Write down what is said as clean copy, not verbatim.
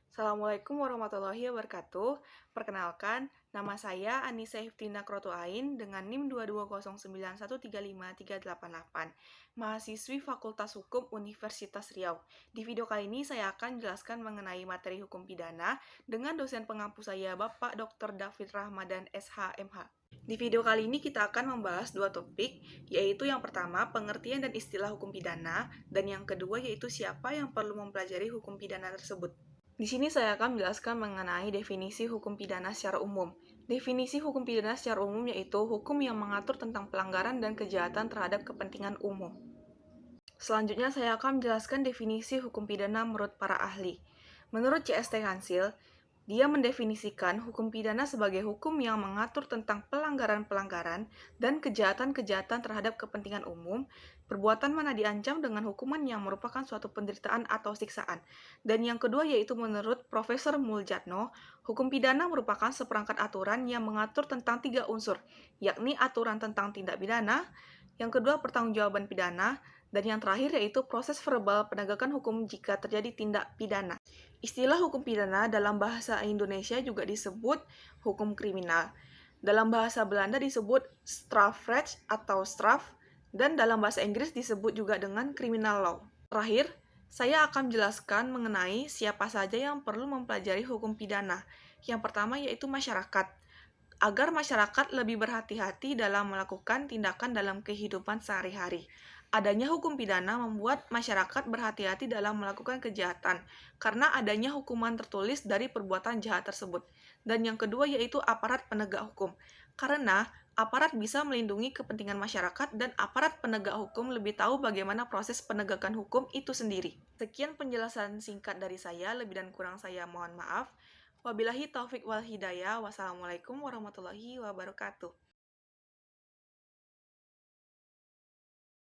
Assalamualaikum warahmatullahi wabarakatuh. Perkenalkan, nama saya Anissa Hiftina Krotoain dengan NIM 22091353888, mahasiswi Fakultas Hukum Universitas Riau. Di video kali ini saya akan jelaskan mengenai materi hukum pidana dengan dosen pengampu saya Bapak Dr. David Rahmadan SHMH. Di video kali ini kita akan membahas dua topik, yaitu yang pertama pengertian dan istilah hukum pidana, dan yang kedua yaitu siapa yang perlu mempelajari hukum pidana tersebut. Di sini saya akan menjelaskan mengenai definisi hukum pidana secara umum. Definisi hukum pidana secara umum yaitu hukum yang mengatur tentang pelanggaran dan kejahatan terhadap kepentingan umum. Selanjutnya saya akan menjelaskan definisi hukum pidana menurut para ahli. Menurut CST Hansil, dia mendefinisikan hukum pidana sebagai hukum yang mengatur tentang pelanggaran-pelanggaran dan kejahatan-kejahatan terhadap kepentingan umum, perbuatan mana diancam dengan hukuman yang merupakan suatu penderitaan atau siksaan. Dan yang kedua yaitu menurut Profesor Muljatno, hukum pidana merupakan seperangkat aturan yang mengatur tentang tiga unsur, yakni aturan tentang tindak pidana, yang kedua pertanggungjawaban pidana, dan yang terakhir yaitu proses verbal penegakan hukum jika terjadi tindak pidana. Istilah hukum pidana dalam bahasa Indonesia juga disebut hukum kriminal. Dalam bahasa Belanda disebut strafrecht atau straf, dan dalam bahasa Inggris disebut juga dengan criminal law. Terakhir, saya akan menjelaskan mengenai siapa saja yang perlu mempelajari hukum pidana. Yang pertama yaitu masyarakat. Agar masyarakat lebih berhati-hati dalam melakukan tindakan dalam kehidupan sehari-hari. Adanya hukum pidana membuat masyarakat berhati-hati dalam melakukan kejahatan, karena adanya hukuman tertulis dari perbuatan jahat tersebut. Dan yang kedua yaitu aparat penegak hukum, karena aparat bisa melindungi kepentingan masyarakat dan aparat penegak hukum lebih tahu bagaimana proses penegakan hukum itu sendiri. Sekian penjelasan singkat dari saya, lebih dan kurang saya mohon maaf. Wabillahi taufik wal hidayah. Wassalamualaikum warahmatullahi wabarakatuh.